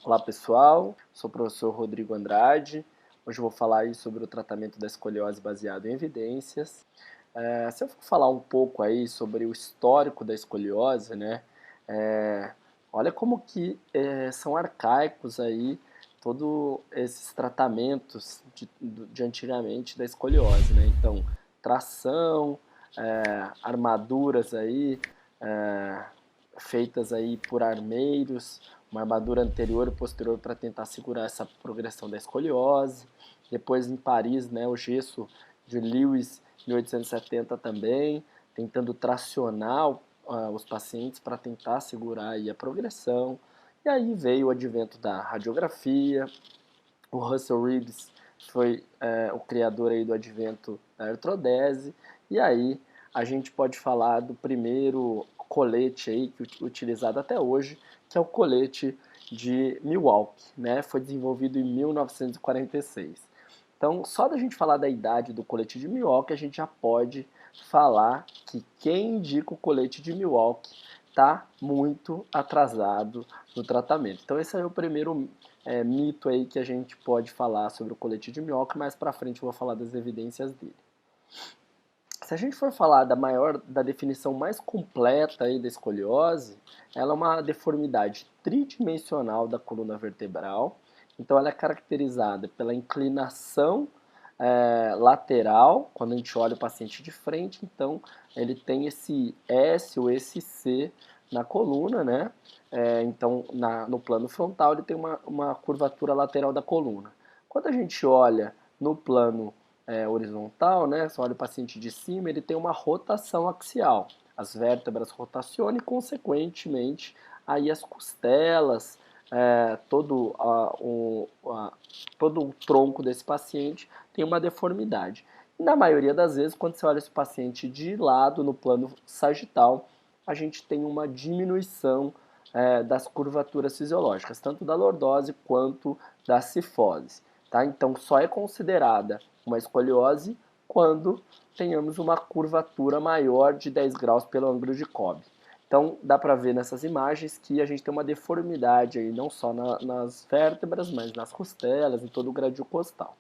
Olá pessoal, sou o professor Rodrigo Andrade. Hoje eu vou falar aí sobre o tratamento da escoliose baseado em evidências. Se eu for falar um pouco aí sobre o histórico da escoliose, né? é, Olha como que são arcaicos aí todos esses tratamentos de antigamente da escoliose, né? Então, tração, armaduras aí, é, feitas aí por armeiros, uma armadura anterior e posterior para tentar segurar essa progressão da escoliose. Depois em Paris, né, o gesso de Lewis, 1870 também, tentando tracionar os pacientes para tentar segurar aí a progressão. E aí veio o advento da radiografia, o Russell Reeves foi o criador aí do advento da artrodese, e aí a gente pode falar do primeiro colete aí utilizado até hoje, que é o colete de Milwaukee, né? Foi desenvolvido em 1946. Então, só da gente falar da idade do colete de Milwaukee, a gente já pode falar que quem indica o colete de Milwaukee está muito atrasado no tratamento. Então, esse é o primeiro mito aí que a gente pode falar sobre o colete de Milwaukee. Mais para frente eu vou falar das evidências dele. Se a gente for falar da definição mais completa aí da escoliose, ela é uma deformidade tridimensional da coluna vertebral. Então ela é caracterizada pela inclinação lateral, quando a gente olha o paciente de frente, então ele tem esse S ou esse C na coluna, né? Então no plano frontal ele tem uma curvatura lateral da coluna. Quando a gente olha no plano horizontal, né? Você olha o paciente de cima, ele tem uma rotação axial. As vértebras rotacionam e, consequentemente, aí as costelas, todo o tronco desse paciente tem uma deformidade. E na maioria das vezes, quando você olha esse paciente de lado, no plano sagital, a gente tem uma diminuição das curvaturas fisiológicas, tanto da lordose quanto da cifose. Tá? Então, só é considerada uma escoliose quando tenhamos uma curvatura maior de 10 graus pelo ângulo de Cobb. Então, dá para ver nessas imagens que a gente tem uma deformidade aí, não só nas vértebras, mas nas costelas e todo o gradil costal.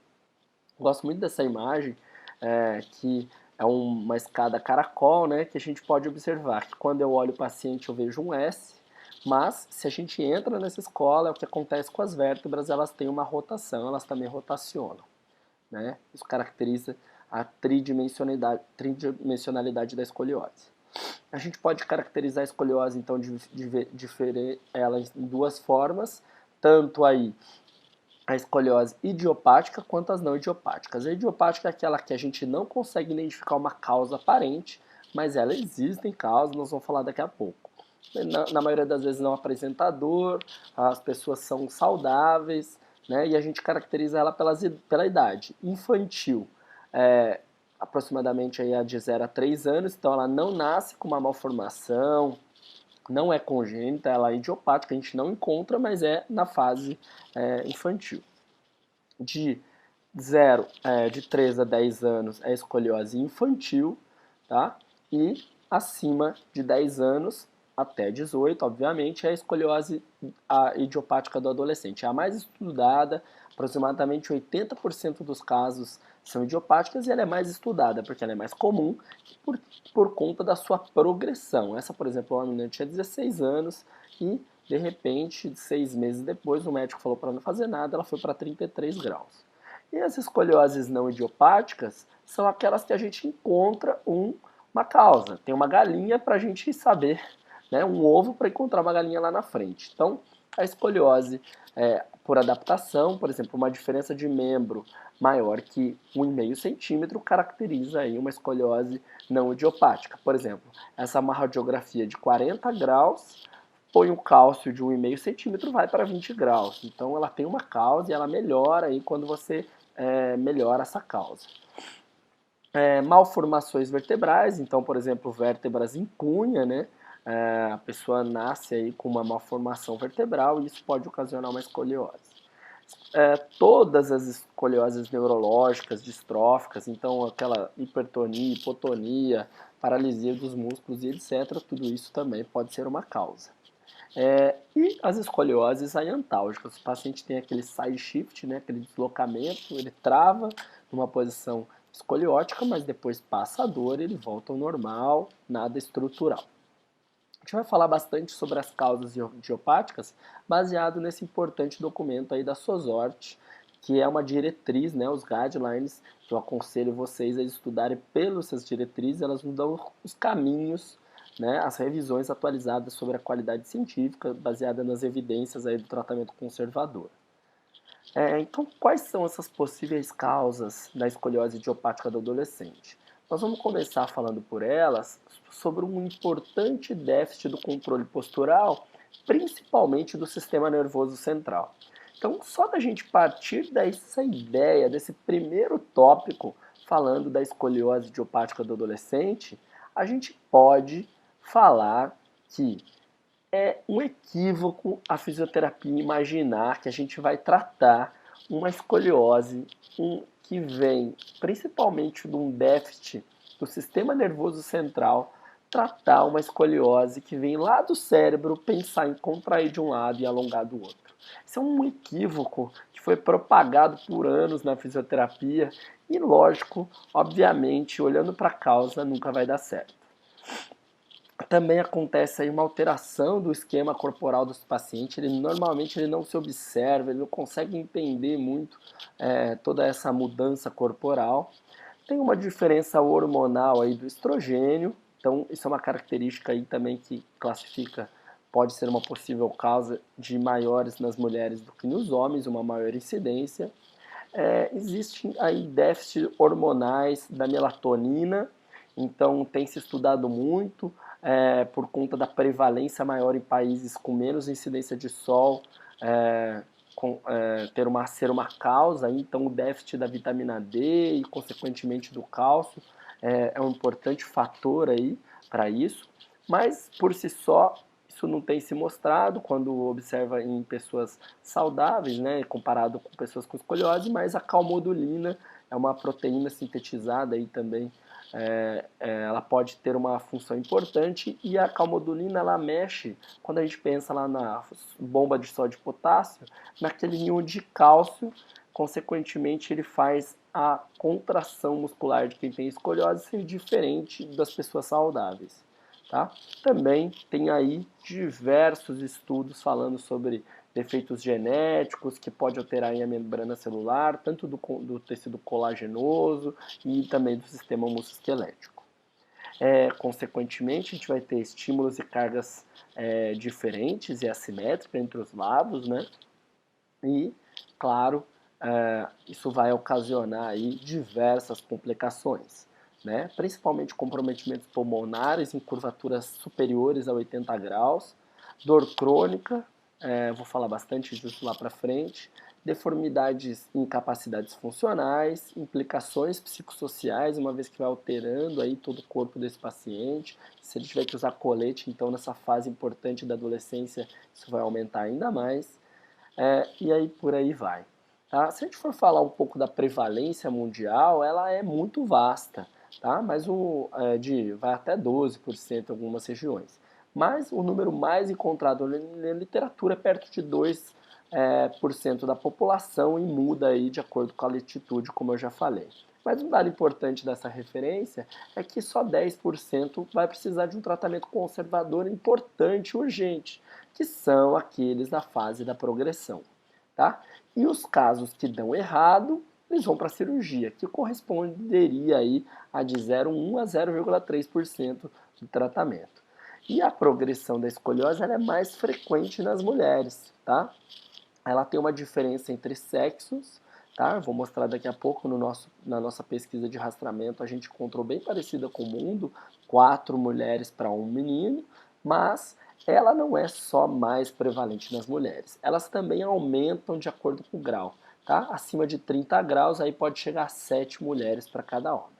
Gosto muito dessa imagem, que é uma escada caracol, né, que a gente pode observar que quando eu olho o paciente eu vejo um S, mas se a gente entra nessa escola, o que acontece com as vértebras, elas têm uma rotação, elas também rotacionam. Né? Isso caracteriza a tridimensionalidade da escoliose. A gente pode caracterizar a escoliose, então, diferir ela em duas formas, tanto aí a escoliose idiopática quanto as não idiopáticas. A idiopática é aquela que a gente não consegue identificar uma causa aparente, mas ela existem causas, nós vamos falar daqui a pouco. Na maioria das vezes não apresenta dor, as pessoas são saudáveis, né, e a gente caracteriza ela pela idade. Infantil, aproximadamente aí de 0 a 3 anos, então ela não nasce com uma malformação, não é congênita, ela é idiopática, a gente não encontra, mas é na fase infantil. De 3 a 10 anos é escoliose infantil, tá? E acima de 10 anos até 18, obviamente, é a escoliose idiopática do adolescente. É a mais estudada, aproximadamente 80% dos casos são idiopáticas e ela é mais estudada porque ela é mais comum por conta da sua progressão. Essa, por exemplo, uma menina tinha 16 anos e, de repente, 6 meses depois, o médico falou para não fazer nada, ela foi para 33 graus. E as escolioses não idiopáticas são aquelas que a gente encontra uma causa. Tem uma galinha para a gente saber, né, um ovo para encontrar uma galinha lá na frente. Então, a escoliose por adaptação, por exemplo, uma diferença de membro maior que 1,5 centímetro caracteriza aí uma escoliose não idiopática. Por exemplo, essa é uma radiografia de 40 graus, põe o cálcio de 1,5 centímetro, vai para 20 graus. Então ela tem uma causa e ela melhora aí quando você melhora essa causa. Malformações vertebrais, então, por exemplo, vértebras em cunha, né? A pessoa nasce aí com uma malformação vertebral e isso pode ocasionar uma escoliose. Todas as escolioses neurológicas, distróficas, então aquela hipertonia, hipotonia, paralisia dos músculos e etc., tudo isso também pode ser uma causa. E as escolioses aiantálgicas, o paciente tem aquele side shift, né, aquele deslocamento, ele trava numa posição escoliótica, mas depois passa a dor e ele volta ao normal, nada estrutural. A gente vai falar bastante sobre as causas idiopáticas, baseado nesse importante documento aí da SOSORT, que é uma diretriz, né, os guidelines, que eu aconselho vocês a estudarem pelas essas diretrizes, elas nos dão os caminhos, né, as revisões atualizadas sobre a qualidade científica, baseada nas evidências aí do tratamento conservador. Então, quais são essas possíveis causas da escoliose idiopática do adolescente? Nós vamos começar falando por elas sobre um importante déficit do controle postural, principalmente do sistema nervoso central. Então, só da gente partir dessa ideia, desse primeiro tópico, falando da escoliose idiopática do adolescente, a gente pode falar que é um equívoco a fisioterapia imaginar que a gente vai tratar uma escoliose que vem principalmente de um déficit do sistema nervoso central, tratar uma escoliose que vem lá do cérebro, pensar em contrair de um lado e alongar do outro. Isso é um equívoco que foi propagado por anos na fisioterapia e, lógico, obviamente, olhando para a causa, nunca vai dar certo. Também acontece aí uma alteração do esquema corporal dos pacientes, normalmente ele não se observa, ele não consegue entender muito toda essa mudança corporal. Tem uma diferença hormonal aí do estrogênio, então isso é uma característica aí também que classifica, pode ser uma possível causa de maiores nas mulheres do que nos homens, uma maior incidência. Existem aí déficits hormonais da melatonina, então tem se estudado muito por conta da prevalência maior em países com menos incidência de sol, ser uma causa, então o déficit da vitamina D e consequentemente do cálcio é um importante fator aí para isso, mas por si só isso não tem se mostrado quando observa em pessoas saudáveis, né, comparado com pessoas com escoliose, mas a calmodulina é uma proteína sintetizada aí também, ela pode ter uma função importante e a calmodulina ela mexe, quando a gente pensa lá na bomba de sódio e potássio, naquele íon de cálcio, consequentemente ele faz a contração muscular de quem tem escoliose ser diferente das pessoas saudáveis. Tá? Também tem aí diversos estudos falando sobre defeitos genéticos que pode alterar a membrana celular, tanto do tecido colagenoso e também do sistema musculoesquelético. Consequentemente, a gente vai ter estímulos e cargas diferentes e assimétricas entre os lados, né? E, claro, isso vai ocasionar aí diversas complicações, né? Principalmente comprometimentos pulmonares em curvaturas superiores a 80 graus, dor crônica, vou falar bastante disso lá para frente, deformidades e incapacidades funcionais, implicações psicossociais, uma vez que vai alterando aí todo o corpo desse paciente. Se ele tiver que usar colete, então nessa fase importante da adolescência, isso vai aumentar ainda mais. E aí por aí vai. Tá? Se a gente for falar um pouco da prevalência mundial, ela é muito vasta, tá? Mas vai até 12% em algumas regiões. Mas o número mais encontrado na literatura é perto de 2% da população e muda aí de acordo com a latitude, como eu já falei. Mas um dado importante dessa referência é que só 10% vai precisar de um tratamento conservador importante, urgente, que são aqueles na fase da progressão. Tá? E os casos que dão errado, eles vão para a cirurgia, que corresponderia aí a de 0,1 a 0,3% do tratamento. E a progressão da escoliose ela é mais frequente nas mulheres, tá? Ela tem uma diferença entre sexos, tá? Eu vou mostrar daqui a pouco na nossa pesquisa de rastreamento, a gente encontrou bem parecida com o mundo, 4 mulheres para 1 menino, mas ela não é só mais prevalente nas mulheres, elas também aumentam de acordo com o grau, tá? Acima de 30 graus, aí pode chegar a 7 mulheres para cada homem,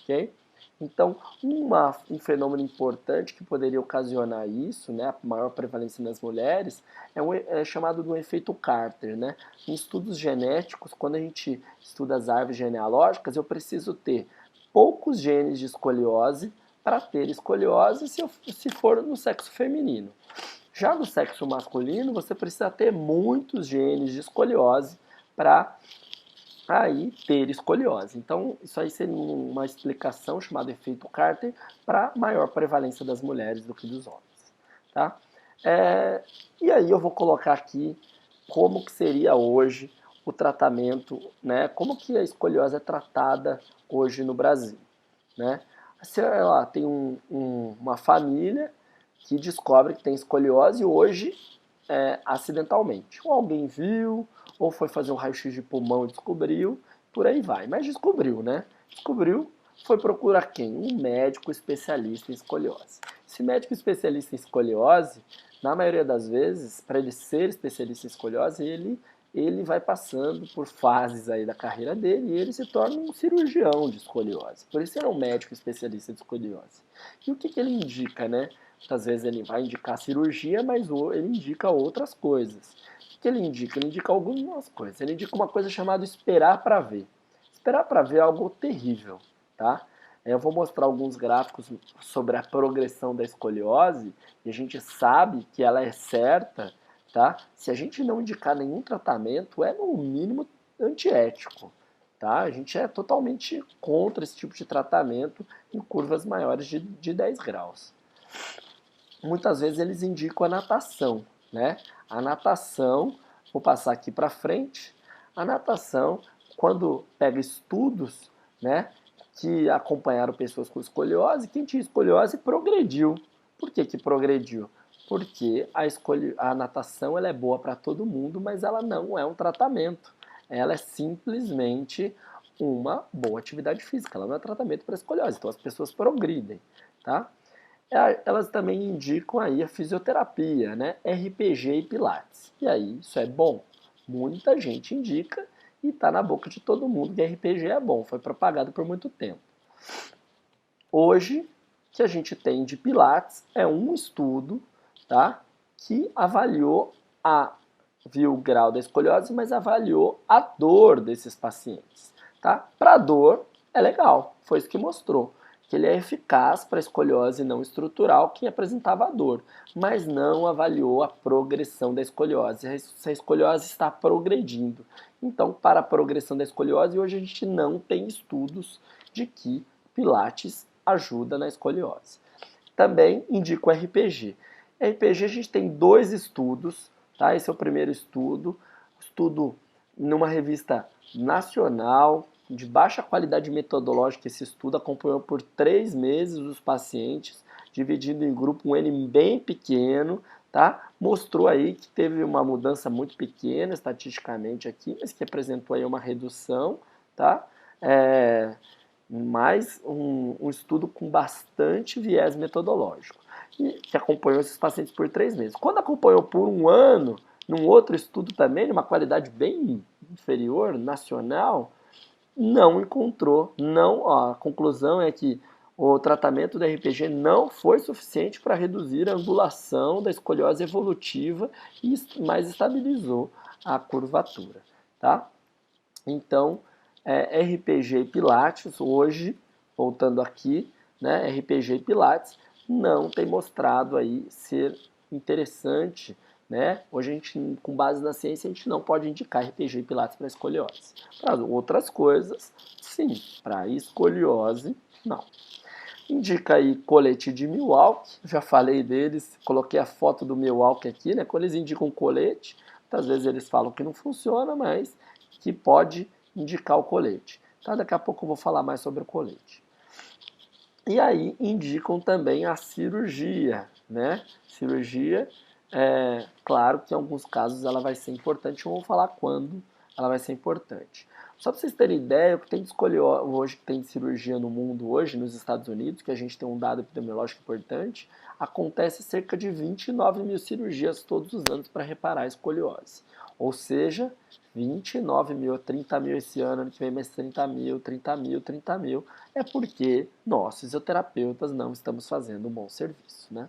ok? Então, um fenômeno importante que poderia ocasionar isso, né, a maior prevalência nas mulheres, é chamado de um efeito Carter. Né? Em estudos genéticos, quando a gente estuda as árvores genealógicas, eu preciso ter poucos genes de escoliose para ter escoliose se for no sexo feminino. Já no sexo masculino, você precisa ter muitos genes de escoliose para aí ter escoliose. Então, isso aí seria uma explicação chamada efeito Carter para maior prevalência das mulheres do que dos homens, tá? E aí eu vou colocar aqui como que seria hoje o tratamento, né? Como que a escoliose é tratada hoje no Brasil, né? Sei lá, tem uma família que descobre que tem escoliose hoje acidentalmente. Ou alguém viu, ou foi fazer um raio-x de pulmão e descobriu, por aí vai. Mas descobriu, né? Descobriu, foi procurar quem? Um médico especialista em escoliose. Esse médico especialista em escoliose, na maioria das vezes, para ele ser especialista em escoliose, ele vai passando por fases aí da carreira dele e ele se torna um cirurgião de escoliose. Por isso ele é um médico especialista de escoliose. E o que ele indica, né? Muitas vezes ele vai indicar cirurgia, mas ele indica outras coisas. O que ele indica? Ele indica algumas coisas. Ele indica uma coisa chamada esperar para ver. Esperar para ver é algo terrível, tá? Eu vou mostrar alguns gráficos sobre a progressão da escoliose e a gente sabe que ela é certa, tá? Se a gente não indicar nenhum tratamento, é no mínimo antiético, tá? A gente é totalmente contra esse tipo de tratamento em curvas maiores de 10 graus. Muitas vezes eles indicam a natação, né? A natação, vou passar aqui para frente, a natação, quando pega estudos, né, que acompanharam pessoas com escoliose, quem tinha escoliose progrediu. Por que progrediu? Porque a natação ela é boa para todo mundo, mas ela não é um tratamento. Ela é simplesmente uma boa atividade física, ela não é tratamento para escoliose, então as pessoas progridem, tá? Elas também indicam aí a fisioterapia, né? RPG e Pilates. E aí, isso é bom? Muita gente indica e está na boca de todo mundo que RPG é bom, foi propagado por muito tempo. Hoje, o que a gente tem de Pilates é um estudo, tá? Que viu o grau da escoliose, mas avaliou a dor desses pacientes, tá? Para dor, é legal, foi isso que mostrou que ele é eficaz para a escoliose não estrutural que apresentava a dor, mas não avaliou a progressão da escoliose, se a escoliose está progredindo. Então, para a progressão da escoliose, hoje a gente não tem estudos de que Pilates ajuda na escoliose. Também indico o RPG. RPG a gente tem 2 estudos, tá? Esse é o primeiro estudo numa revista nacional, de baixa qualidade metodológica. Esse estudo acompanhou por 3 meses os pacientes, dividido em grupo, um N bem pequeno, tá? Mostrou aí que teve uma mudança muito pequena estatisticamente aqui, mas que apresentou aí uma redução, tá? Mas um estudo com bastante viés metodológico, e que acompanhou esses pacientes por 3 meses. Quando acompanhou por 1 ano, num outro estudo também, de uma qualidade bem inferior, nacional, não encontrou, a conclusão é que o tratamento do RPG não foi suficiente para reduzir a angulação da escoliose evolutiva e mais estabilizou a curvatura, tá? Então, RPG e Pilates, hoje, voltando aqui, né, RPG e Pilates não tem mostrado aí ser interessante, né? Hoje a gente, com base na ciência, a gente não pode indicar RPG e Pilates para escoliose. Para outras coisas, sim. Para escoliose, não. Indica aí colete de Milwaukee, já falei deles, coloquei a foto do Milwaukee aqui, né? Quando eles indicam colete, muitas vezes eles falam que não funciona, mas que pode indicar o colete. Tá? Daqui a pouco eu vou falar mais sobre o colete. E aí indicam também a cirurgia, né? Cirurgia, claro que em alguns casos ela vai ser importante, eu vou falar quando ela vai ser importante. Só para vocês terem ideia, o que tem de escoliose hoje, que tem de cirurgia no mundo hoje, nos Estados Unidos, que a gente tem um dado epidemiológico importante, acontece cerca de 29 mil cirurgias todos os anos para reparar a escoliose. Ou seja, 29 mil, 30 mil esse ano que vem mais 30 mil, 30 mil, 30 mil, é porque nós, fisioterapeutas, não estamos fazendo um bom serviço, né?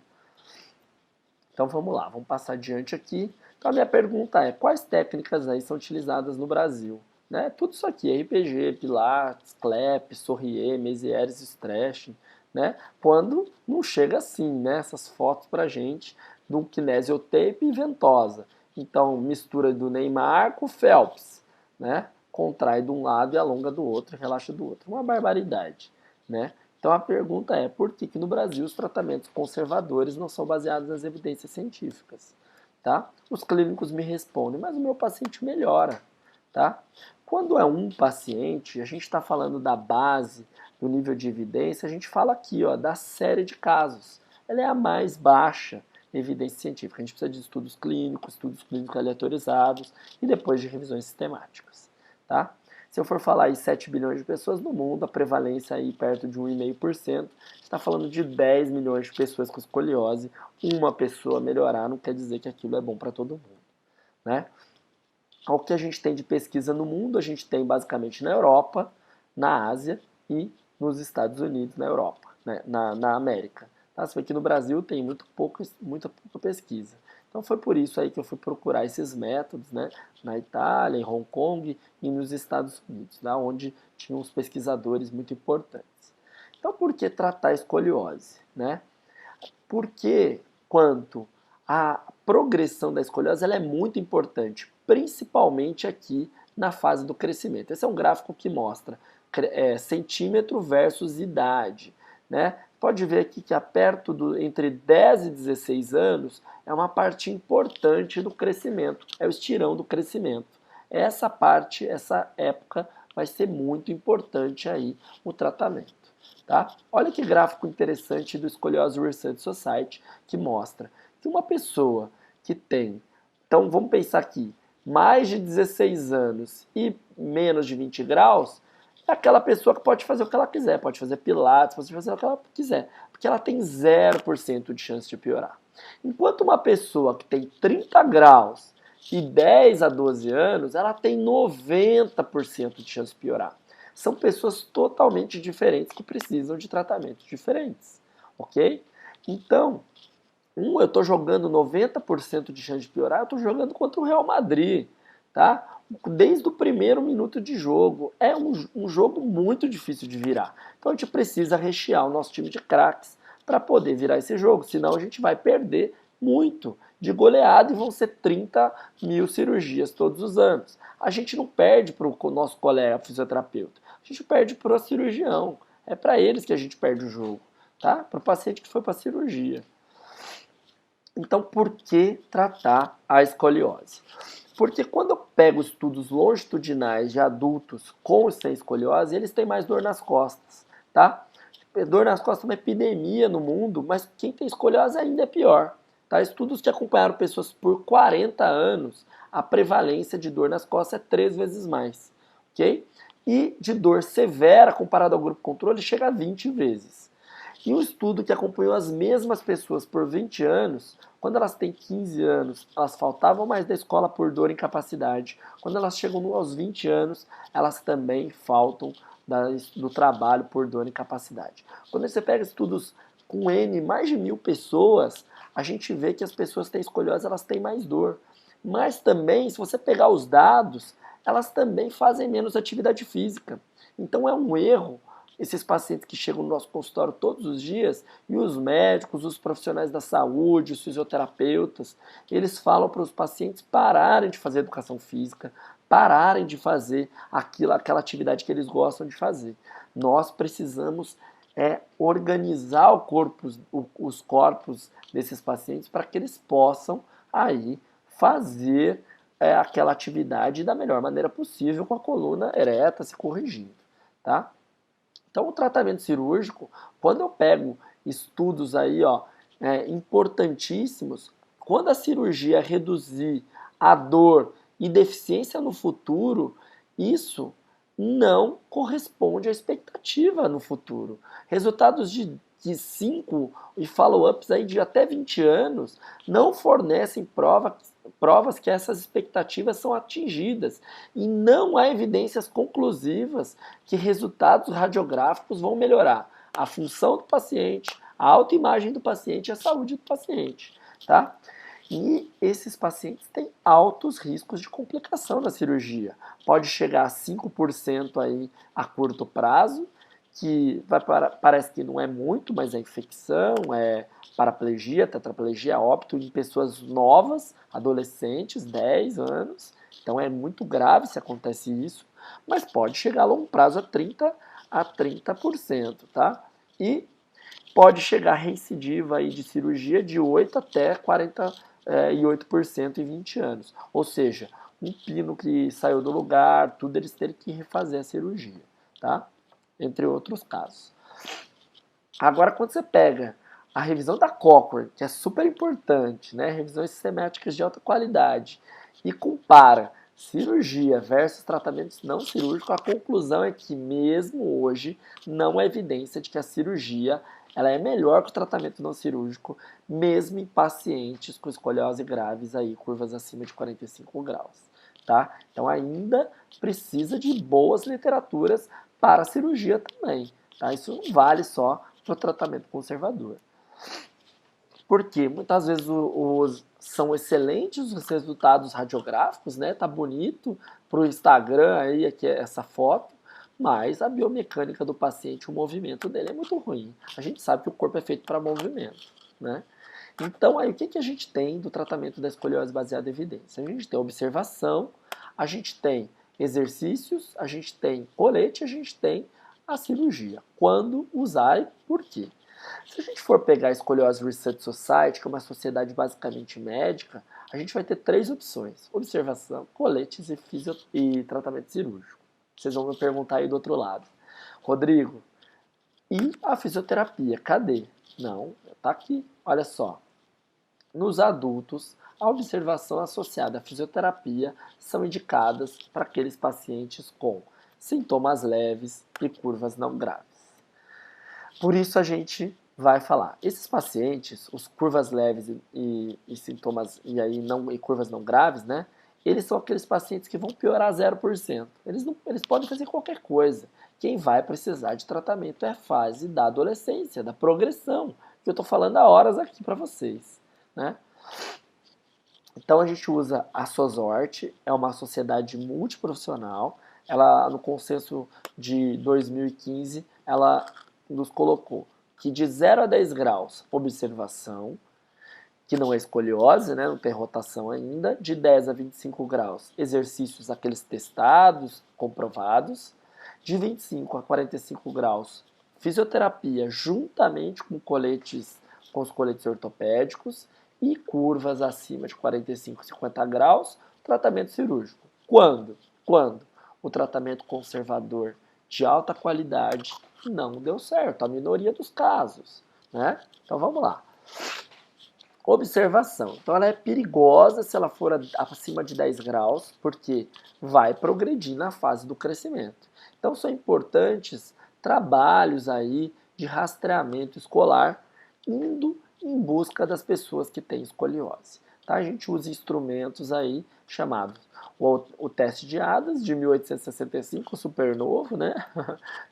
Então vamos lá, vamos passar adiante aqui. Então a minha pergunta é, quais técnicas aí são utilizadas no Brasil? Né? Tudo isso aqui, RPG, Pilates, Clap, Sorrier, Mézières, Stretching, né? Quando não chega assim, né? Essas fotos pra gente, de um kinesiotape e ventosa. Então, mistura do Neymar com o Phelps, né? Contrai de um lado e alonga do outro, relaxa do outro. Uma barbaridade, né? Então a pergunta é, por que no Brasil os tratamentos conservadores não são baseados nas evidências científicas? Tá? Os clínicos me respondem, mas o meu paciente melhora. Tá? Quando é um paciente, a gente está falando da base, do nível de evidência, a gente fala aqui da série de casos. Ela é a mais baixa evidência científica. A gente precisa de estudos clínicos aleatorizados e depois de revisões sistemáticas. Tá? Se eu for falar em 7 bilhões de pessoas no mundo, a prevalência aí perto de 1,5%, está falando de 10 milhões de pessoas com escoliose. Uma pessoa melhorar não quer dizer que aquilo é bom para todo mundo, né? O que a gente tem de pesquisa no mundo, a gente tem basicamente na Europa, na Ásia e nos Estados Unidos, na Europa, né? na América. Tá? Você vê que no Brasil tem muita pouca pesquisa. Então foi por isso aí que eu fui procurar esses métodos, né, na Itália, em Hong Kong e nos Estados Unidos, né, onde tinham uns pesquisadores muito importantes. Então por que tratar a escoliose? Né? Porque quanto à progressão da escoliose, ela é muito importante, principalmente aqui na fase do crescimento. Esse é um gráfico que mostra centímetro versus idade, né? Pode ver aqui que entre 10 e 16 anos é uma parte importante do crescimento, é o estirão do crescimento. Essa parte, essa época vai ser muito importante aí o tratamento. Tá? Olha que gráfico interessante do Scoliose Research Society que mostra que uma pessoa que tem, então vamos pensar aqui, mais de 16 anos e menos de 20 graus, é aquela pessoa que pode fazer o que ela quiser, pode fazer pilates, pode fazer o que ela quiser, porque ela tem 0% de chance de piorar. Enquanto uma pessoa que tem 30 graus e 10 a 12 anos, ela tem 90% de chance de piorar. São pessoas totalmente diferentes que precisam de tratamentos diferentes, ok? Então, eu estou jogando 90% de chance de piorar, eu estou jogando contra o Real Madrid, tá? Desde o primeiro minuto de jogo. É um jogo muito difícil de virar. Então a gente precisa rechear o nosso time de craques para poder virar esse jogo, senão a gente vai perder muito de goleada e vão ser 30 mil cirurgias todos os anos. A gente não perde para o nosso colega fisioterapeuta, a gente perde para o cirurgião. É para eles que a gente perde o jogo, tá? Para o paciente que foi para a cirurgia. Então, por que tratar a escoliose? Porque quando eu pego estudos longitudinais de adultos com e sem escoliose, eles têm mais dor nas costas, tá? Dor nas costas é uma epidemia no mundo, mas quem tem escoliose ainda é pior. Tá? Estudos que acompanharam pessoas por 40 anos, a prevalência de dor nas costas é 3 vezes mais, ok? E de dor severa, comparado ao grupo controle, chega a 20 vezes. E um estudo que acompanhou as mesmas pessoas por 20 anos, quando elas têm 15 anos, elas faltavam mais da escola por dor e incapacidade. Quando elas chegam aos 20 anos, elas também faltam do trabalho por dor e incapacidade. Quando você pega estudos com N, mais de 1.000 pessoas, a gente vê que as pessoas que têm escoliose, elas têm mais dor. Mas também, se você pegar os dados, elas também fazem menos atividade física. Então é um erro esses pacientes que chegam no nosso consultório todos os dias, e os médicos, os profissionais da saúde, os fisioterapeutas, eles falam para os pacientes pararem de fazer educação física, pararem de fazer aquela atividade que eles gostam de fazer. Nós precisamos organizar os corpos desses pacientes para que eles possam aí fazer aquela atividade da melhor maneira possível, com a coluna ereta, se corrigindo, tá? Então, o tratamento cirúrgico, quando eu pego estudos aí, importantíssimos, quando a cirurgia reduzir a dor e deficiência no futuro, isso não corresponde à expectativa no futuro. Resultados de 5 e follow-ups aí de até 20 anos não fornecem provas que essas expectativas são atingidas. E não há evidências conclusivas que resultados radiográficos vão melhorar a função do paciente, a autoimagem do paciente e a saúde do paciente. Tá? E esses pacientes têm altos riscos de complicação na cirurgia. Pode chegar a 5% aí a curto prazo que parece que não é muito, mas é infecção, é paraplegia, tetraplegia, óbito em pessoas novas, adolescentes, 10 anos. Então é muito grave se acontece isso, mas pode chegar a longo prazo a 30%, tá? E pode chegar a recidiva aí de cirurgia de 8 até 48% em 20 anos. Ou seja, um pino que saiu do lugar, tudo eles terem que refazer a cirurgia, tá? Entre outros casos. Agora, quando você pega a revisão da Cochrane, que é super importante, né? Revisões sistemáticas de alta qualidade, e compara cirurgia versus tratamentos não cirúrgicos, a conclusão é que mesmo hoje não há evidência de que a cirurgia ela é melhor que o tratamento não cirúrgico, mesmo em pacientes com escoliose graves, aí, curvas acima de 45 graus. Tá? Então ainda precisa de boas literaturas para a cirurgia também. Tá? Isso não vale só para o tratamento conservador. Porque muitas vezes são excelentes os resultados radiográficos, né? Tá bonito para o Instagram aí, aqui essa foto, mas a biomecânica do paciente, o movimento dele é muito ruim. A gente sabe que o corpo é feito para movimento, né? Então, aí, o que a gente tem do tratamento da escoliose baseada em evidência? A gente tem observação, a gente tem exercícios, a gente tem colete, a gente tem a cirurgia. Quando usar e por quê? Se a gente for pegar a Escoliose Research Society, que é uma sociedade basicamente médica, a gente vai ter 3 opções: observação, coletes e tratamento cirúrgico. Vocês vão me perguntar aí do outro lado: Rodrigo, e a fisioterapia? Cadê? Não, está aqui. Olha só. Nos adultos, a observação associada à fisioterapia são indicadas para aqueles pacientes com sintomas leves e curvas não graves. Por isso a gente vai falar, esses pacientes, os curvas leves e sintomas e curvas não graves, né? Eles são aqueles pacientes que vão piorar 0%. Eles podem fazer qualquer coisa. Quem vai precisar de tratamento é a fase da adolescência, da progressão, que eu estou falando há horas aqui para vocês, né? Então a gente usa a SOSORT, é uma sociedade multiprofissional. Ela, no consenso de 2015, ela nos colocou que de 0 a 10 graus, observação, que não é escoliose, né, não tem rotação ainda, de 10 a 25 graus, exercícios aqueles testados, comprovados, de 25 a 45 graus, fisioterapia juntamente com os coletes ortopédicos, e curvas acima de 45 a 50 graus, tratamento cirúrgico. Quando? Quando o tratamento conservador de alta qualidade não deu certo, a minoria dos casos, né? Então vamos lá. Observação. Então ela é perigosa se ela for acima de 10 graus, porque vai progredir na fase do crescimento. Então são importantes trabalhos aí de rastreamento escolar, indo em busca das pessoas que têm escoliose. Tá? A gente usa instrumentos aí chamados o teste de Adams, de 1865, super novo, né?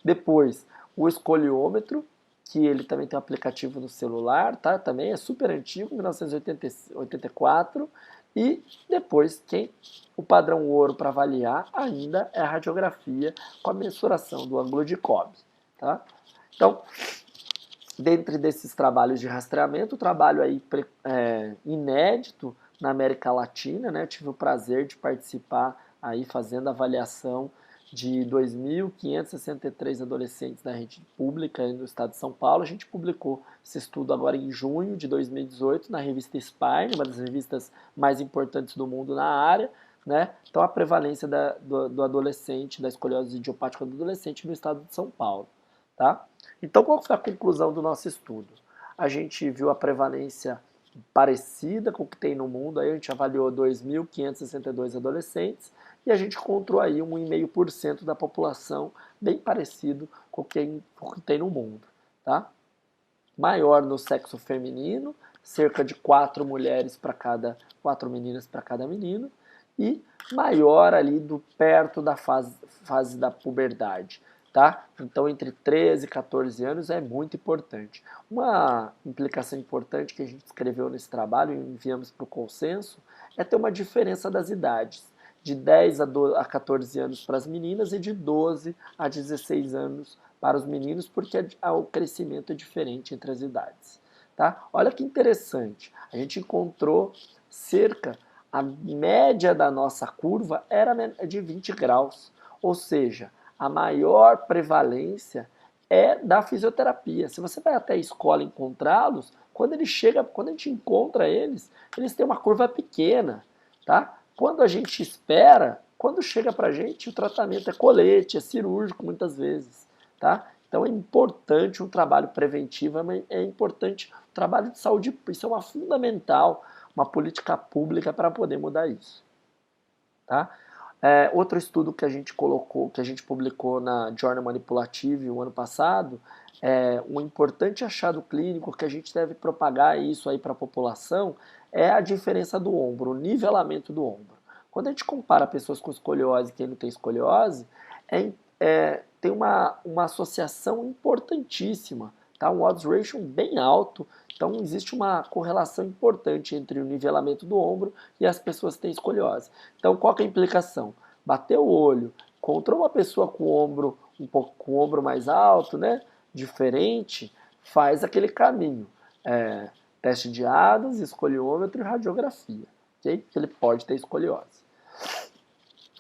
Depois, o escoliômetro, que ele também tem um aplicativo no celular, tá? Também é super antigo, 1984. E depois, o padrão ouro para avaliar ainda é a radiografia com a mensuração do ângulo de Cobb, tá? Então, dentre desses trabalhos de rastreamento, o trabalho aí inédito na América Latina, né? Eu tive o prazer de participar aí fazendo a avaliação de 2.563 adolescentes da rede pública no estado de São Paulo. A gente publicou esse estudo agora em junho de 2018 na revista Spine, uma das revistas mais importantes do mundo na área, né? Então, a prevalência do adolescente, da escoliose idiopática do adolescente no estado de São Paulo, tá? Então, qual foi a conclusão do nosso estudo? A gente viu a prevalência parecida com o que tem no mundo, aí a gente avaliou 2.562 adolescentes e a gente encontrou aí 1,5% da população, bem parecido com o que tem no mundo, tá? Maior no sexo feminino, cerca de 4 meninas para cada menino, e maior ali perto da fase da puberdade. Tá? Então, entre 13 e 14 anos é muito importante. Uma implicação importante que a gente escreveu nesse trabalho e enviamos para o consenso é ter uma diferença das idades de 10 a 14 anos para as meninas e de 12 a 16 anos para os meninos, porque o crescimento é diferente entre as idades. Tá? Olha que interessante, a gente encontrou a média da nossa curva era de 20 graus, ou seja, a maior prevalência é da fisioterapia. Se você vai até a escola encontrá-los, quando a gente encontra eles têm uma curva pequena, tá? Quando a gente espera, quando chega pra gente, o tratamento é colete, é cirúrgico muitas vezes, tá? Então é importante um trabalho preventivo, é importante um trabalho de saúde, isso é uma fundamental, uma política pública para poder mudar isso, tá? Outro estudo que a gente colocou, que a gente publicou na Journal Manipulative o ano passado, um importante achado clínico que a gente deve propagar isso aí para a população é a diferença do ombro, o nivelamento do ombro. Quando a gente compara pessoas com escoliose e quem não tem escoliose, tem uma associação importantíssima, tá? Um odds ratio bem alto. Então, existe uma correlação importante entre o nivelamento do ombro e as pessoas que têm escoliose. Então, qual que é a implicação? Bateu o olho, encontrou uma pessoa com o ombro com o ombro mais alto, né? Diferente, faz aquele caminho. Teste de Adams, escoliômetro e radiografia. Okay? Ele pode ter escoliose.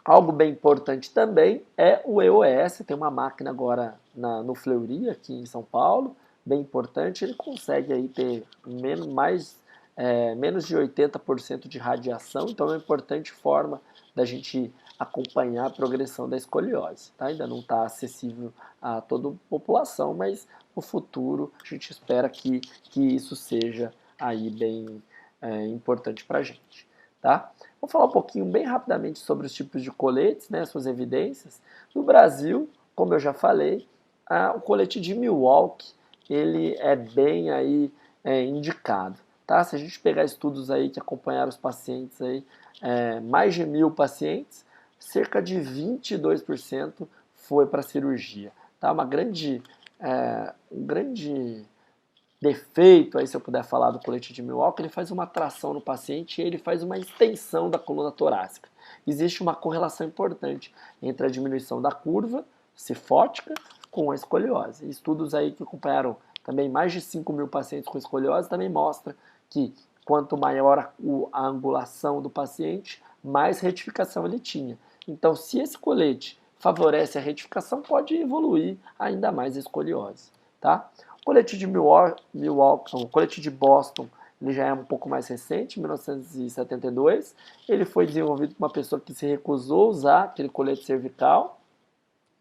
Algo bem importante também é o EOS, tem uma máquina agora no Fleury, aqui em São Paulo, bem importante, ele consegue aí ter menos de 80% de radiação, então é uma importante forma da gente acompanhar a progressão da escoliose. Tá? Ainda não está acessível a toda a população, mas no futuro a gente espera que isso seja aí bem importante para a gente. Tá? Vou falar um pouquinho bem rapidamente sobre os tipos de coletes, né, suas evidências. No Brasil, como eu já falei, o colete de Milwaukee ele é bem aí, indicado. Tá? Se a gente pegar estudos aí que acompanharam os pacientes, aí, mais de 1.000 pacientes, cerca de 22% foi para cirurgia. Tá? Um grande defeito, aí se eu puder falar do colete de Milwaukee, ele faz uma tração no paciente e ele faz uma extensão da coluna torácica. Existe uma correlação importante entre a diminuição da curva cifótica com a escoliose. Estudos aí que acompanharam também mais de 5.000 pacientes com escoliose também mostram que quanto maior a angulação do paciente, mais retificação ele tinha. Então, se esse colete favorece a retificação, pode evoluir ainda mais a escoliose. Tá? O colete de Milwaukee, o colete de Boston, ele já é um pouco mais recente, 1972. Ele foi desenvolvido por uma pessoa que se recusou a usar aquele colete cervical.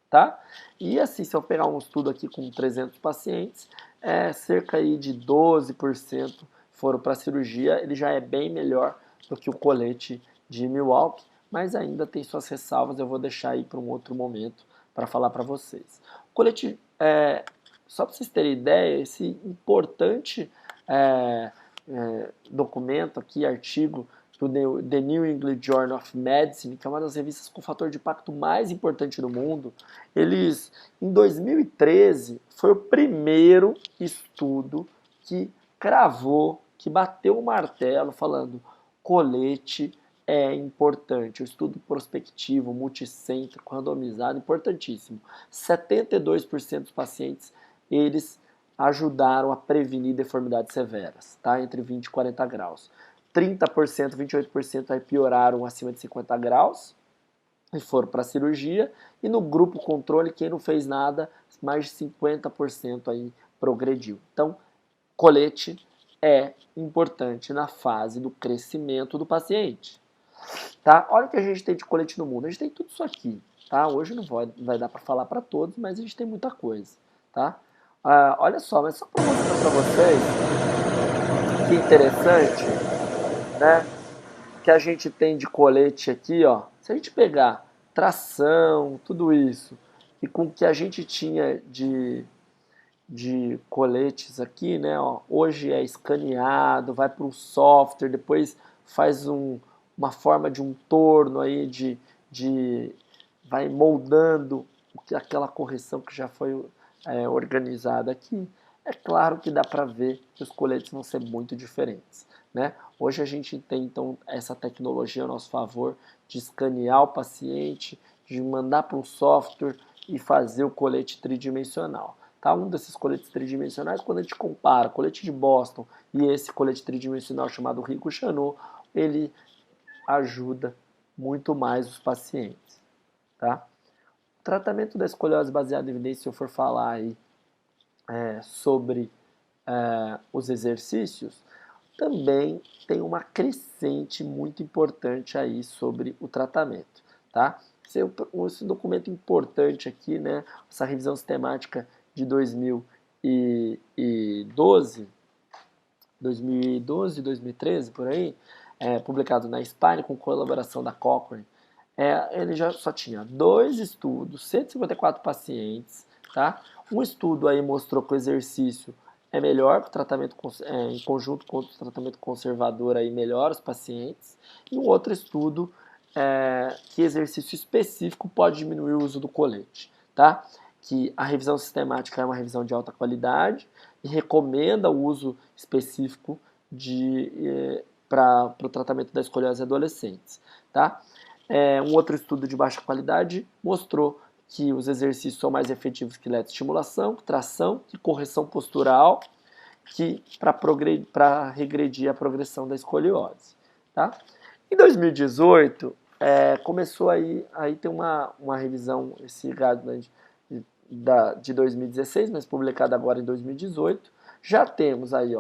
Tá? E assim, se eu pegar um estudo aqui com 300 pacientes, cerca aí de 12% foram para cirurgia. Ele já é bem melhor do que o colete de Milwaukee, mas ainda tem suas ressalvas. Eu vou deixar aí para um outro momento para falar para vocês. O colete, só para vocês terem ideia, esse importante documento aqui, artigo do The New England Journal of Medicine, que é uma das revistas com fator de impacto mais importante do mundo, em 2013, foi o primeiro estudo que cravou, que bateu o martelo falando colete é importante. O estudo prospectivo, multicêntrico, randomizado, importantíssimo. 72% dos pacientes, eles ajudaram a prevenir deformidades severas, tá? Entre 20 e 40 graus. 30%, 28% aí pioraram acima de 50 graus e foram para a cirurgia. E no grupo controle, quem não fez nada, mais de 50% aí progrediu. Então, colete é importante na fase do crescimento do paciente. Tá? Olha o que a gente tem de colete no mundo. A gente tem tudo isso aqui. Tá? Hoje não vai dar para falar para todos, mas a gente tem muita coisa. Tá? Olha só, mas só para mostrar para vocês que interessante, né? Que a gente tem de colete aqui, ó. Se a gente pegar tração, tudo isso, e com o que a gente tinha de coletes aqui, né? Ó, hoje é escaneado, vai para um software, depois faz uma forma de um torno aí vai moldando aquela correção que já foi organizada aqui. É claro que dá para ver que os coletes vão ser muito diferentes, né? Hoje a gente tem, então, essa tecnologia a nosso favor de escanear o paciente, de mandar para um software e fazer o colete tridimensional. Tá? Um desses coletes tridimensionais, quando a gente compara o colete de Boston e esse colete tridimensional chamado Rico Chanot, ele ajuda muito mais os pacientes. Tá? O tratamento da escoliose baseado em evidência, se eu for falar aí sobre os exercícios, também tem uma crescente muito importante aí sobre o tratamento, tá? Esse documento importante aqui, né, essa revisão sistemática de 2012, 2013, por aí, publicado na Espanha com colaboração da Cochrane, ele já só tinha 2 estudos, 154 pacientes, tá? Um estudo aí mostrou que o exercício é melhor para o tratamento em conjunto com o tratamento conservador aí melhora os pacientes, e um outro estudo que exercício específico pode diminuir o uso do colete, tá? Que a revisão sistemática é uma revisão de alta qualidade e recomenda o uso específico para o tratamento da escoliose em adolescentes, tá? Um outro estudo de baixa qualidade mostrou que os exercícios são mais efetivos que eletroestimulação, tração, que correção postural, que para regredir a progressão da escoliose. Tá? Em 2018, começou aí tem uma revisão, esse guideline de 2016, mas publicada agora em 2018. Já temos aí,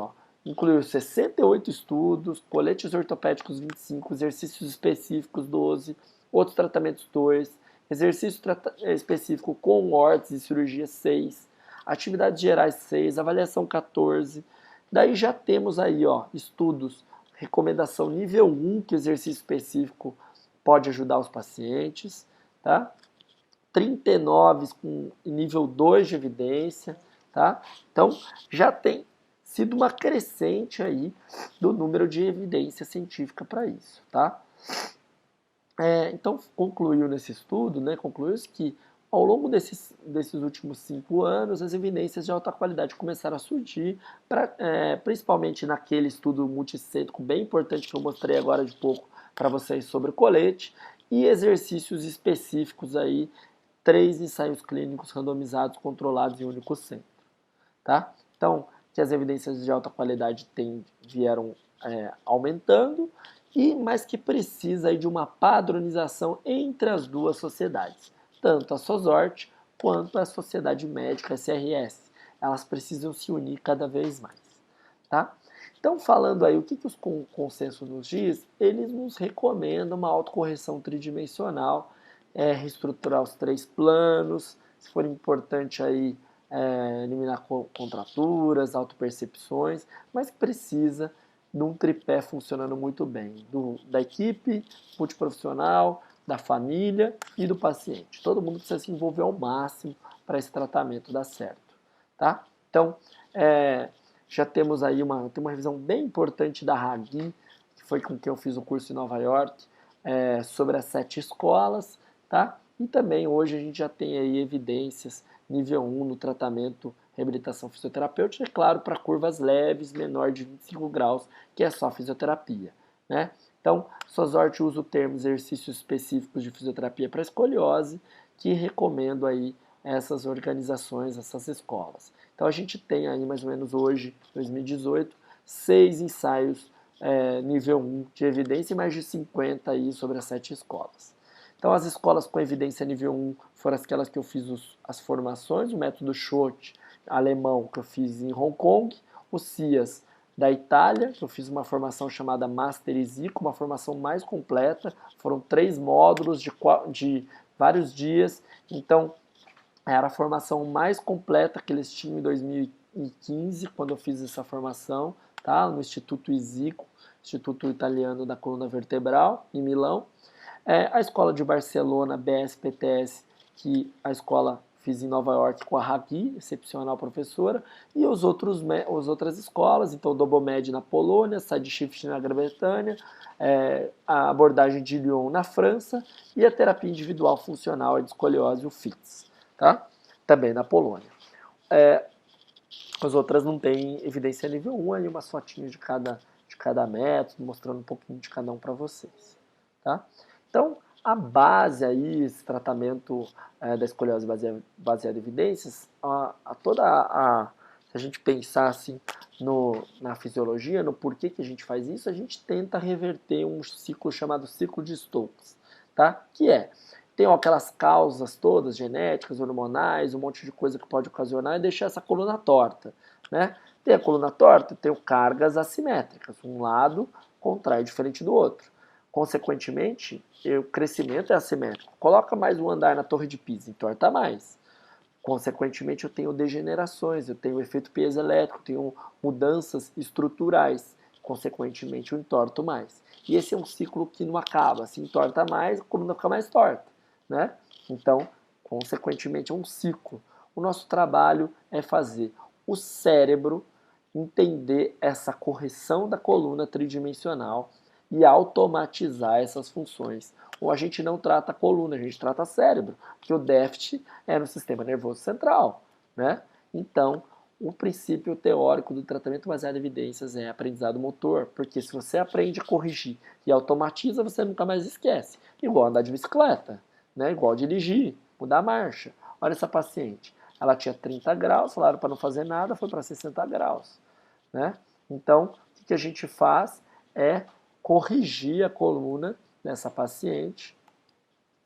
incluiu 68 estudos, coletes ortopédicos 25, exercícios específicos 12, outros tratamentos 2, exercício específico com órteses e cirurgia 6, atividades gerais 6, avaliação 14. Daí já temos aí, estudos, recomendação nível 1, que exercício específico pode ajudar os pacientes, tá? 39 com nível 2 de evidência, tá? Então, já tem sido uma crescente aí do número de evidência científica para isso, tá? Então, concluiu nesse estudo, né, concluiu-se que ao longo desses últimos 5 anos, as evidências de alta qualidade começaram a surgir, principalmente naquele estudo multicêntrico bem importante que eu mostrei agora de pouco para vocês sobre o colete, e exercícios específicos aí, 3 ensaios clínicos randomizados controlados em um único centro. Tá? Então, que as evidências de alta qualidade vieram aumentando, mas que precisa aí de uma padronização entre as duas sociedades, tanto a SOSORT quanto a Sociedade Médica SRS. Elas precisam se unir cada vez mais. Tá? Então, falando aí, o que os consensos nos diz? Eles nos recomendam uma autocorreção tridimensional, reestruturar os 3 planos, se for importante aí, eliminar contraturas, autopercepções, mas precisa de um tripé funcionando muito bem, da equipe multiprofissional, da família e do paciente. Todo mundo precisa se envolver ao máximo para esse tratamento dar certo. Tá? Então, já temos aí uma revisão bem importante da Hagi, que foi com quem eu fiz o curso em Nova York, sobre as 7 escolas, tá? E também hoje a gente já tem aí evidências nível 1 no tratamento reabilitação fisioterapêutica, é claro, para curvas leves, menor de 25 graus, que é só fisioterapia, né? Então, SOSORT usa o termo exercícios específicos de fisioterapia para escoliose, que recomendo aí essas organizações, essas escolas. Então, a gente tem aí mais ou menos hoje, 2018, 6 ensaios nível 1 de evidência e mais de 50 aí sobre as 7 escolas. Então, as escolas com evidência nível 1 foram aquelas que eu fiz as formações, o método Schott alemão, que eu fiz em Hong Kong, o CIAS da Itália, que eu fiz uma formação chamada Master Isico, uma formação mais completa, foram 3 módulos de vários dias, então era a formação mais completa que eles tinham em 2015, quando eu fiz essa formação, tá? No Instituto Isico, Instituto Italiano da Coluna Vertebral, em Milão. A escola de Barcelona, BSPTS, que a escola fiz em Nova York com a Hagi, excepcional professora, e as outras escolas, então Dobomed na Polônia, Sideshift na Grã-Bretanha, a abordagem de Lyon na França e a terapia individual funcional de escoliose, o FITS, tá? Também na Polônia. As outras não têm evidência nível 1, aí umas fotinhas de cada método, mostrando um pouquinho de cada um para vocês, tá? Então, a base aí, esse tratamento da escoliose baseada em evidências, se a gente pensar assim na fisiologia, no porquê que a gente faz isso, a gente tenta reverter um ciclo chamado ciclo de Stokes, tá? Tem aquelas causas todas, genéticas, hormonais, um monte de coisa que pode ocasionar e deixar essa coluna torta, né? Tem a coluna torta, tem cargas assimétricas, um lado contrai diferente do outro. Consequentemente, o crescimento é assimétrico. Coloca mais um andar na Torre de Pisa, entorta mais. Consequentemente, eu tenho degenerações, eu tenho efeito piezoelétrico, tenho mudanças estruturais. Consequentemente, eu entorto mais. E esse é um ciclo que não acaba. Se entorta mais, a coluna fica mais torta, né? Então, consequentemente, é um ciclo. O nosso trabalho é fazer o cérebro entender essa correção da coluna tridimensional e automatizar essas funções. Ou a gente não trata a coluna, a gente trata o cérebro, porque o déficit é no sistema nervoso central, né? Então, o princípio teórico do tratamento baseado em evidências é aprendizado motor, porque se você aprende a corrigir e automatiza, você nunca mais esquece. Igual andar de bicicleta, né? Igual dirigir, mudar a marcha. Olha essa paciente, ela tinha 30 graus, falaram para não fazer nada, foi para 60 graus, né? Então, o que a gente faz é corrigir a coluna dessa paciente,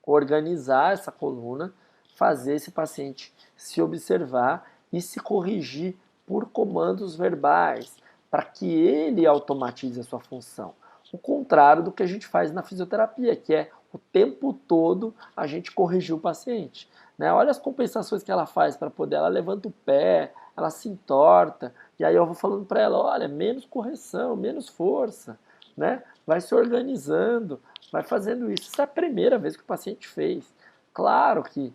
organizar essa coluna, fazer esse paciente se observar e se corrigir por comandos verbais, para que ele automatize a sua função. O contrário do que a gente faz na fisioterapia, que é o tempo todo a gente corrigir o paciente, né? Olha as compensações que ela faz para poder, ela levanta o pé, ela se entorta, e aí eu vou falando para ela, olha, menos correção, menos força, né? Vai se organizando, vai fazendo isso. Isso é a primeira vez que o paciente fez. Claro que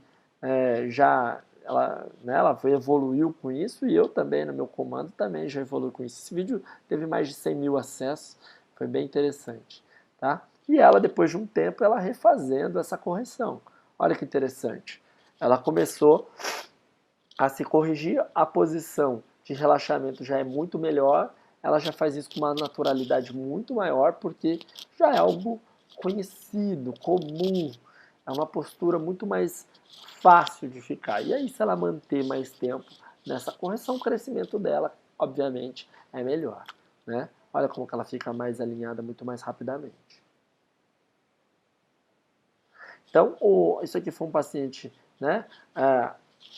ela evoluiu com isso e eu também, no meu comando, também já evoluí com isso. Esse vídeo teve mais de 100 mil acessos, foi bem interessante, tá? E ela, depois de um tempo, ela refazendo essa correção. Olha que interessante. Ela começou a se corrigir, a posição de relaxamento já é muito melhor, ela já faz isso com uma naturalidade muito maior, porque já é algo conhecido, comum, é uma postura muito mais fácil de ficar. E aí, se ela manter mais tempo nessa correção, o crescimento dela, obviamente, é melhor, né? Olha como que ela fica mais alinhada muito mais rapidamente. Então, isso aqui foi um paciente, né?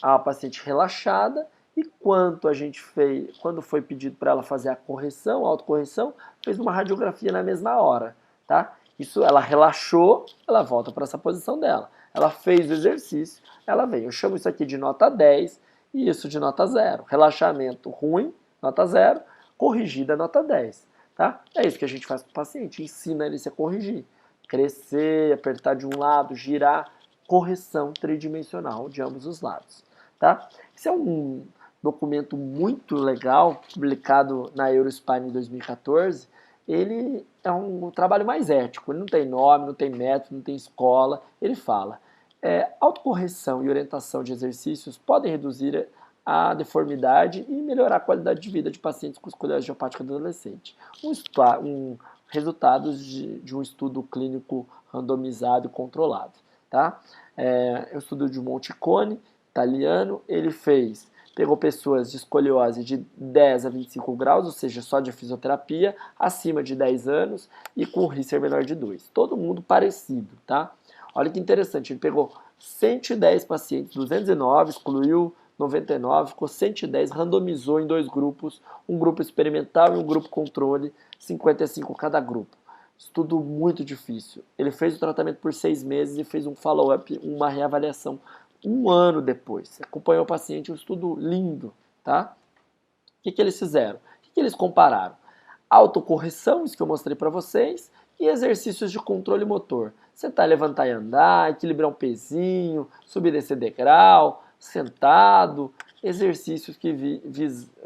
A paciente relaxada, e quando foi pedido para ela fazer a correção, a autocorreção, fez uma radiografia na mesma hora, tá? Isso, ela relaxou, ela volta para essa posição dela. Ela fez o exercício, ela vem. Eu chamo isso aqui de nota 10 e isso de nota 0. Relaxamento ruim, nota 0, corrigida, nota 10, tá? É isso que a gente faz com o paciente, ensina ele a se corrigir. Crescer, apertar de um lado, girar, correção tridimensional de ambos os lados, tá? Esse é um documento muito legal, publicado na Eurospine em 2014. Ele é um trabalho mais ético, ele não tem nome, não tem método, não tem escola. Ele fala, autocorreção e orientação de exercícios podem reduzir a deformidade e melhorar a qualidade de vida de pacientes com escoliose idiopática do adolescente. Resultados de um estudo clínico randomizado e controlado, tá? É um estudo de Monticone, italiano. Ele pegou pessoas de escoliose de 10 a 25 graus, ou seja, só de fisioterapia, acima de 10 anos e com Risser menor de 2. Todo mundo parecido, tá? Olha que interessante, ele pegou 110 pacientes, 209, excluiu 99, ficou 110, randomizou em 2 grupos, um grupo experimental e um grupo controle, 55 cada grupo. Estudo muito difícil. Ele fez o tratamento por 6 meses e fez um follow-up, uma reavaliação 1 ano depois. Acompanhou o paciente, um estudo lindo, tá? O que eles fizeram? O que eles compararam? Autocorreção, isso que eu mostrei para vocês, e exercícios de controle motor. Sentar, levantar e andar, equilibrar um pezinho, subir e descer degrau, sentado, exercícios que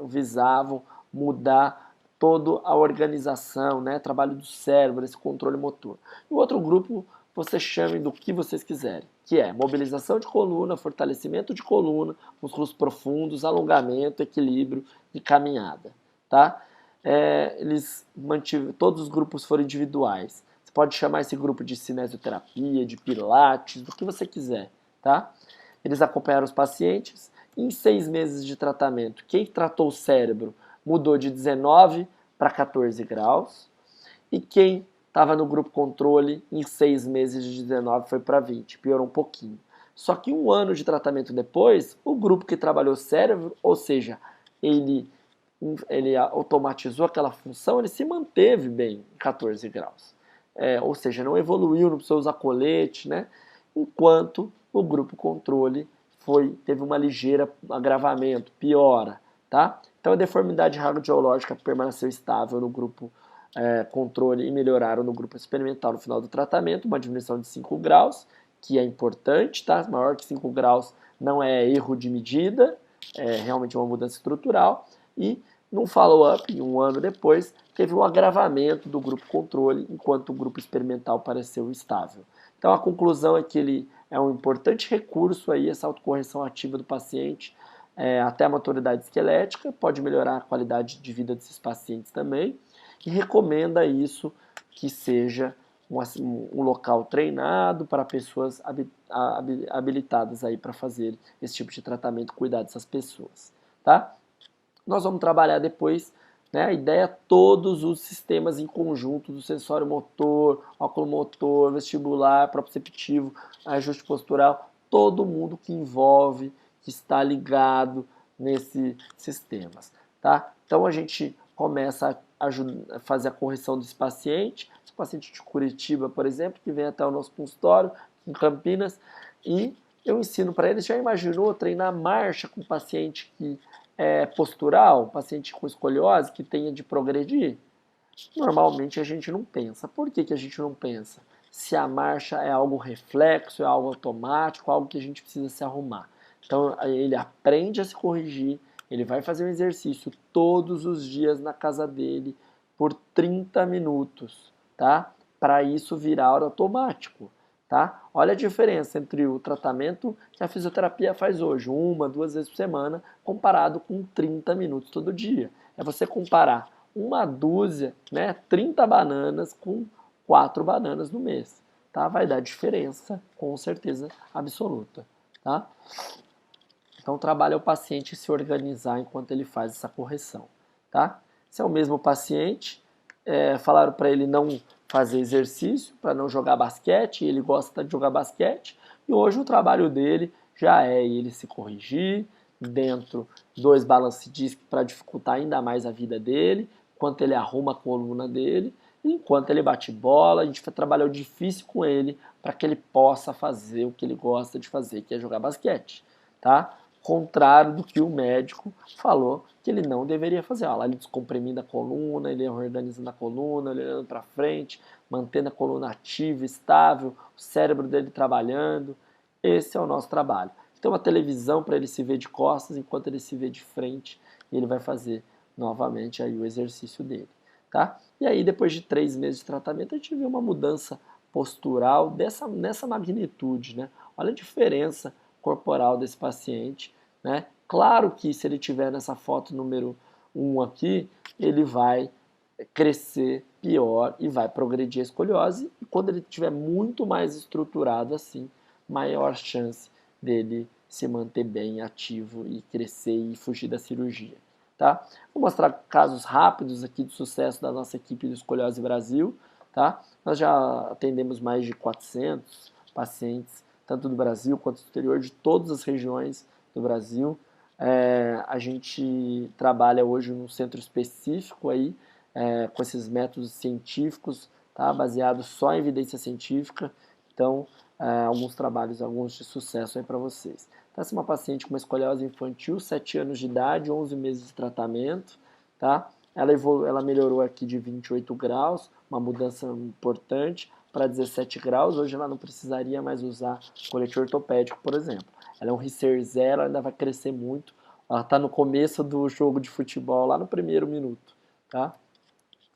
visavam mudar toda a organização, né? Trabalho do cérebro, esse controle motor. E o outro grupo, você chame do que vocês quiserem, que é mobilização de coluna, fortalecimento de coluna, músculos profundos, alongamento, equilíbrio e caminhada, tá? eles mantiveram, todos os grupos foram individuais. Você pode chamar esse grupo de cinesioterapia, de pilates, do que você quiser, tá? Eles acompanharam os pacientes. Em 6 meses de tratamento, quem tratou o cérebro mudou de 19 para 14 graus. E quem estava no grupo controle, em 6 meses de 19 foi para 20, piorou um pouquinho. Só que 1 ano de tratamento depois, o grupo que trabalhou o cérebro, ou seja, ele automatizou aquela função, ele se manteve bem em 14 graus. Ou seja, não evoluiu, não precisou usar colete, né? Enquanto o grupo controle teve uma ligeira agravamento, piora, tá? Então a deformidade radiológica permaneceu estável no grupo controle e melhoraram no grupo experimental no final do tratamento, uma diminuição de 5 graus, que é importante, tá? Maior que 5 graus não é erro de medida, é realmente uma mudança estrutural, e num follow-up, 1 ano depois, teve um agravamento do grupo controle, enquanto o grupo experimental pareceu estável. Então a conclusão é que ele é um importante recurso aí, essa autocorreção ativa do paciente, até a maturidade esquelética, pode melhorar a qualidade de vida desses pacientes também, e recomenda isso que seja um local treinado para pessoas habilitadas aí para fazer esse tipo de tratamento, cuidar dessas pessoas, tá? Nós vamos trabalhar depois, né, a ideia é todos os sistemas em conjunto do sensório motor, oculomotor, vestibular, proprioceptivo, ajuste postural, todo mundo que envolve, que está ligado nesses sistemas, tá? Então a gente começa a fazer a correção desse paciente, esse paciente de Curitiba, por exemplo, que vem até o nosso consultório em Campinas, e eu ensino para eles, já imaginou treinar marcha com um paciente que postural, paciente com escoliose que tenha de progredir? Normalmente a gente não pensa. Por que, que a gente não pensa? Se a marcha é algo reflexo, é algo automático, algo que a gente precisa se arrumar. Então ele aprende a se corrigir, ele vai fazer um exercício todos os dias na casa dele por 30 minutos, tá? Para isso virar automático. Tá? Olha a diferença entre o tratamento que a fisioterapia faz hoje, 1, 2 vezes por semana, comparado com 30 minutos todo dia. É você comparar uma dúzia, né, 30 bananas com 4 bananas no mês. Tá? Vai dar diferença, com certeza absoluta. Tá? Então, o trabalho é o paciente se organizar enquanto ele faz essa correção. Tá? Se é o mesmo paciente, falaram para ele não fazer exercício, para não jogar basquete, ele gosta de jogar basquete, e hoje o trabalho dele já é ele se corrigir, dentro 2 balance disc para dificultar ainda mais a vida dele, enquanto ele arruma a coluna dele, e enquanto ele bate bola, a gente vai trabalhar o difícil com ele para que ele possa fazer o que ele gosta de fazer, que é jogar basquete, tá? Contrário do que o médico falou que ele não deveria fazer. Olha lá, ele descomprimindo a coluna, ele organizando a coluna, ele olhando para frente, mantendo a coluna ativa, estável, o cérebro dele trabalhando. Esse é o nosso trabalho. Tem uma televisão para ele se ver de costas enquanto ele se vê de frente e ele vai fazer novamente aí o exercício dele. Tá? E aí, depois de 3 meses de tratamento, a gente vê uma mudança postural nessa magnitude. Né? Olha a diferença corporal desse paciente. Né? Claro que se ele tiver nessa foto número 1 aqui, ele vai crescer pior e vai progredir a escoliose. E quando ele estiver muito mais estruturado assim, maior chance dele se manter bem ativo e crescer e fugir da cirurgia. Tá? Vou mostrar casos rápidos aqui de sucesso da nossa equipe do Escoliose Brasil. Tá? Nós já atendemos mais de 400 pacientes, tanto do Brasil quanto do exterior, de todas as regiões do Brasil. A gente trabalha hoje num centro específico aí, com esses métodos científicos, tá? Baseados só em evidência científica. Então, alguns trabalhos, alguns de sucesso aí para vocês. Então, essa é uma paciente com uma escoliose infantil, 7 anos de idade, 11 meses de tratamento, tá? Ela melhorou aqui de 28 graus, uma mudança importante, para 17 graus. Hoje ela não precisaria mais usar colete ortopédico, por exemplo. Ela é um RICER 0, ainda vai crescer muito. Ela está no começo do jogo de futebol, lá no primeiro minuto, tá?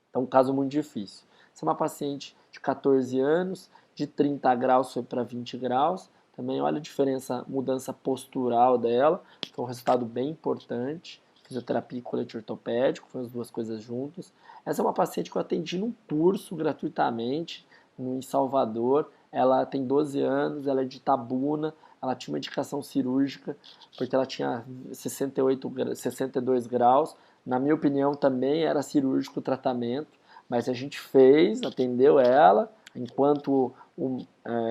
Então, um caso muito difícil. Essa é uma paciente de 14 anos, de 30 graus foi para 20 graus. Também olha a diferença, mudança postural dela, que é um resultado bem importante. fisioterapia e colete ortopédico, foram as duas coisas juntas. Essa é uma paciente que eu atendi num curso gratuitamente em Salvador. Ela tem 12 anos, ela é de Itabuna, ela tinha uma indicação cirúrgica, porque ela tinha 62 graus. Na minha opinião, também era cirúrgico o tratamento, mas a gente fez, atendeu ela, enquanto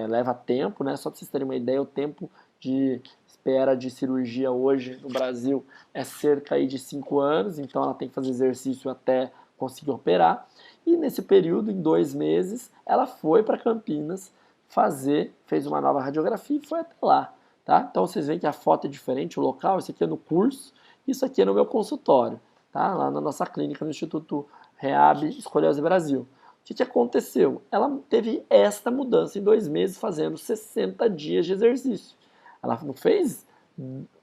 leva tempo, né? Só para vocês terem uma ideia, o tempo de espera de cirurgia hoje no Brasil é cerca aí de 5 anos, então ela tem que fazer exercício até conseguir operar. E nesse período, em 2 meses, ela foi para Campinas fez uma nova radiografia e foi até lá. Tá? Então vocês veem que a foto é diferente, o local, isso aqui é no curso, isso aqui é no meu consultório, tá? Lá na nossa clínica, no Instituto Reab Escoliose Brasil. O que aconteceu? Ela teve esta mudança em 2 meses, fazendo 60 dias de exercício. Ela não fez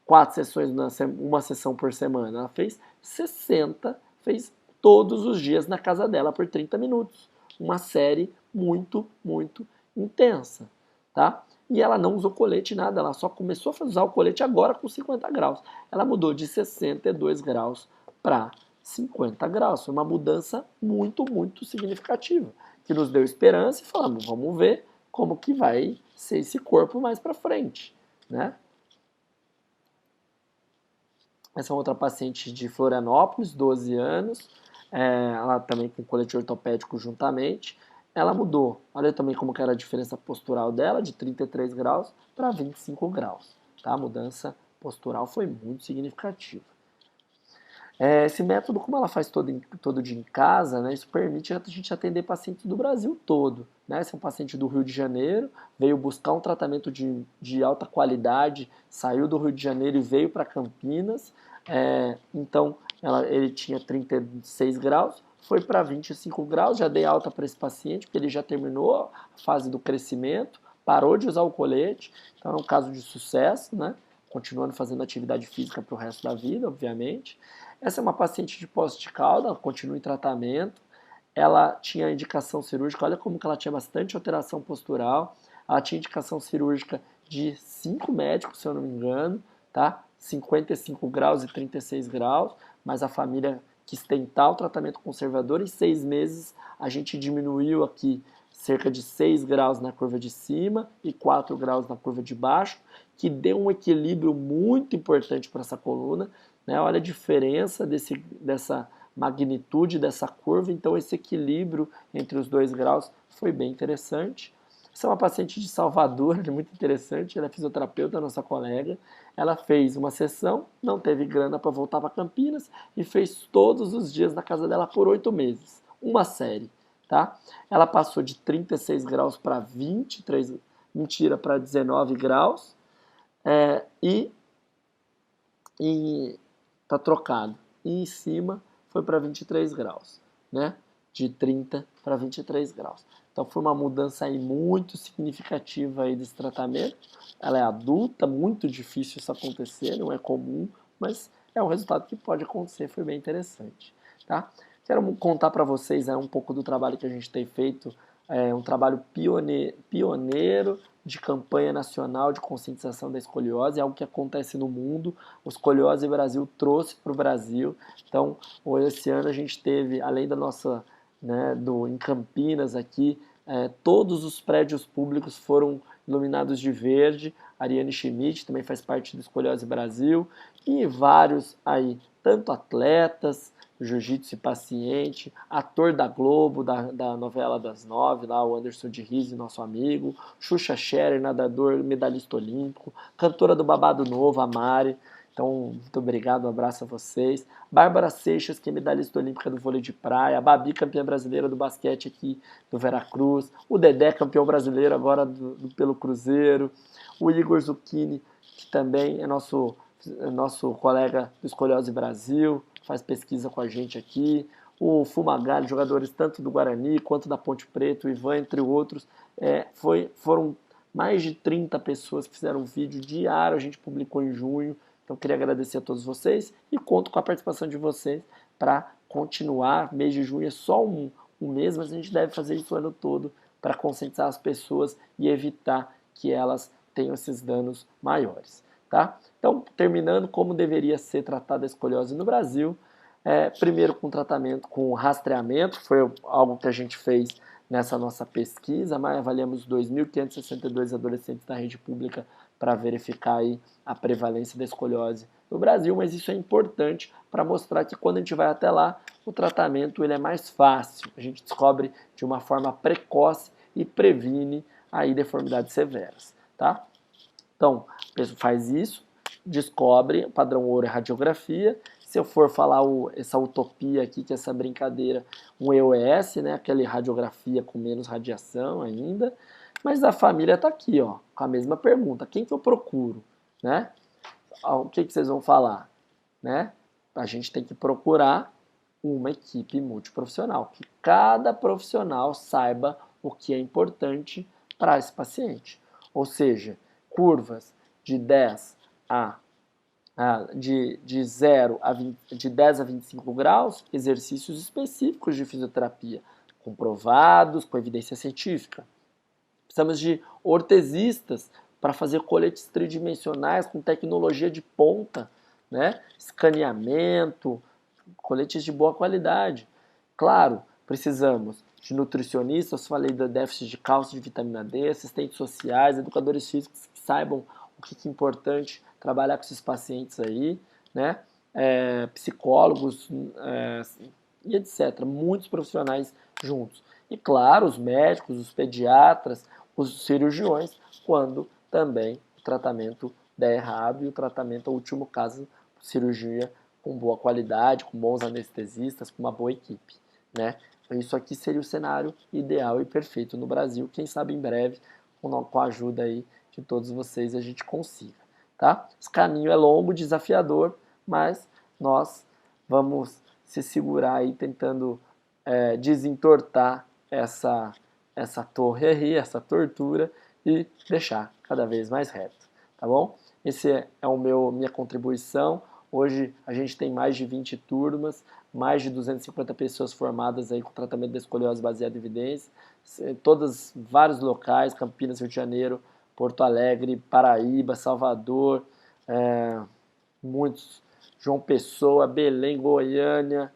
4 sessões, uma sessão por semana, ela fez 60, fez todos os dias na casa dela por 30 minutos. Uma série muito, muito intensa, tá? E ela não usou colete nada, ela só começou a usar o colete agora com 50 graus. Ela mudou de 62 graus para 50 graus. Foi uma mudança muito, muito significativa, que nos deu esperança e falamos, vamos ver como que vai ser esse corpo mais para frente, né? Essa é outra paciente de Florianópolis, 12 anos, ela também com colete ortopédico juntamente. Ela mudou, olha também como que era a diferença postural dela, de 33 graus para 25 graus. Tá? A mudança postural foi muito significativa. Esse método, como ela faz todo dia em casa, né, isso permite a gente atender pacientes do Brasil todo. Né? Esse é um paciente do Rio de Janeiro, veio buscar um tratamento de alta qualidade, saiu do Rio de Janeiro e veio para Campinas. Então, ele tinha 36 graus, foi para 25 graus, já dei alta para esse paciente, porque ele já terminou a fase do crescimento, parou de usar o colete, então é um caso de sucesso, né? Continuando fazendo atividade física para o resto da vida, obviamente. Essa é uma paciente de poste de cauda, continua em tratamento. Ela tinha indicação cirúrgica, olha como que ela tinha bastante alteração postural. Ela tinha indicação cirúrgica de 5 médicos, se eu não me engano, tá? 55 graus e 36 graus, mas a família quis tentar o tratamento conservador. Em 6 meses a gente diminuiu aqui cerca de 6 graus na curva de cima e 4 graus na curva de baixo, que deu um equilíbrio muito importante para essa coluna. Né? Olha a diferença dessa magnitude dessa curva, então esse equilíbrio entre os 2 graus foi bem interessante. Essa é uma paciente de Salvador, muito interessante, ela é fisioterapeuta, nossa colega. Ela fez uma sessão, não teve grana para voltar para Campinas e fez todos os dias na casa dela por 8 meses, uma série. Tá? Ela passou de 36 graus para 23, mentira, para 19 graus e tá trocado. E em cima foi para 23 graus, né? De 30 para 23 graus. Então foi uma mudança aí muito significativa aí desse tratamento. Ela é adulta, muito difícil isso acontecer, não é comum, mas é um resultado que pode acontecer, foi bem interessante, tá? Quero contar para vocês um pouco do trabalho que a gente tem feito, um trabalho pioneiro de campanha nacional de conscientização da escoliose, é algo que acontece no mundo, o Escoliose Brasil trouxe para o Brasil. Então, esse ano a gente teve, além da nossa, né, em Campinas aqui, todos os prédios públicos foram iluminados de verde. Ariane Schmidt também faz parte do Escoliose Brasil, e vários aí, tanto atletas, jiu-jitsu e paciente, ator da Globo, da novela das 9, lá o Anderson de Rizzi, nosso amigo, Xuxa Scherer, nadador, medalhista olímpico, cantora do Babado Novo, a Mari. Então, muito obrigado, um abraço a vocês. Bárbara Seixas, que é medalhista olímpica do vôlei de praia, a Babi, campeã brasileira do basquete aqui do Veracruz, o Dedé, campeão brasileiro agora pelo Cruzeiro, o Igor Zucchini, que também é nosso colega do Escoliose Brasil, faz pesquisa com a gente aqui, o Fumagalli, jogadores tanto do Guarani quanto da Ponte Preta, o Ivan, entre outros. Foram mais de 30 pessoas que fizeram um vídeo diário, a gente publicou em junho. Então, queria agradecer a todos vocês e conto com a participação de vocês para continuar. Mês de junho é só um mês, mas a gente deve fazer isso o ano todo para conscientizar as pessoas e evitar que elas tenham esses danos maiores. tá? Então, terminando, como deveria ser tratada a escoliose no Brasil, primeiro com tratamento com rastreamento, foi algo que a gente fez nessa nossa pesquisa, mas avaliamos 2.562 adolescentes da rede pública para verificar aí a prevalência da escoliose no Brasil, mas isso é importante para mostrar que quando a gente vai até lá, o tratamento ele é mais fácil, a gente descobre de uma forma precoce e previne aí deformidades severas, tá? Então, a pessoa faz isso, descobre, padrão ouro é radiografia. Se eu for falar essa utopia aqui, que é essa brincadeira, um EOS, né, aquela radiografia com menos radiação ainda, mas a família está aqui, ó, com a mesma pergunta, quem que eu procuro, né? O que vocês vão falar, né? A gente tem que procurar uma equipe multiprofissional, que cada profissional saiba o que é importante para esse paciente. Ou seja, curvas de 10 de 0 a 20, de 10 a 25 graus, exercícios específicos de fisioterapia, comprovados com evidência científica. Precisamos de ortesistas para fazer coletes tridimensionais com tecnologia de ponta, né? Escaneamento, coletes de boa qualidade. Claro, precisamos de nutricionistas, falei da déficit de cálcio e de vitamina D, assistentes sociais, educadores físicos que saibam o que é importante trabalhar com esses pacientes aí, né? Psicólogos e etc. Muitos profissionais juntos. E claro, os médicos, os pediatras, os cirurgiões, quando também o tratamento der errado e o tratamento, no último caso, cirurgia com boa qualidade, com bons anestesistas, com uma boa equipe, né? Então, isso aqui seria o cenário ideal e perfeito no Brasil. Quem sabe em breve, com a ajuda aí de todos vocês, a gente consiga, tá? Esse caminho é longo, desafiador, mas nós vamos se segurar aí tentando desentortar essa torre aí, essa tortura e deixar cada vez mais reto, tá bom? Esse é minha contribuição. Hoje a gente tem mais de 20 turmas, mais de 250 pessoas formadas aí com tratamento da escoliose baseado em evidência, vários locais, Campinas, Rio de Janeiro, Porto Alegre, Paraíba, Salvador, muitos, João Pessoa, Belém, Goiânia,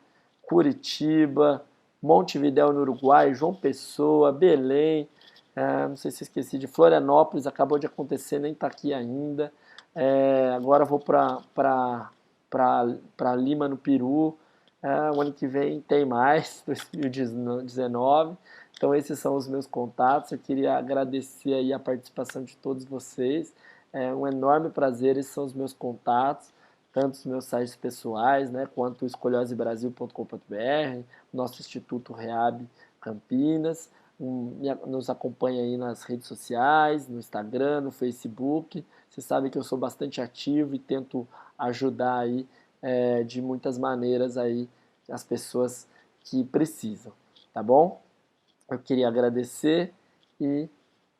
Curitiba, Montevidéu no Uruguai, João Pessoa, Belém, não sei se esqueci de Florianópolis, acabou de acontecer, nem está aqui ainda. Agora vou para Lima, no Peru. O ano que vem tem mais, 2019. Então esses são os meus contatos. Eu queria agradecer aí a participação de todos vocês. É um enorme prazer, esses são os meus contatos, tanto os meus sites pessoais, né, quanto o escoliosebrasil.com.br, nosso Instituto Reab Campinas. Nos acompanha aí nas redes sociais, no Instagram, no Facebook. Você sabe que eu sou bastante ativo e tento ajudar aí de muitas maneiras aí as pessoas que precisam, tá bom? Eu queria agradecer e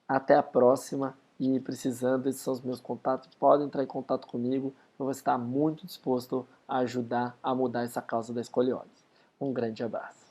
até a próxima. E precisando, esses são os meus contatos, podem entrar em contato comigo, eu vou estar muito disposto a ajudar a mudar essa causa da escoliose. Um grande abraço.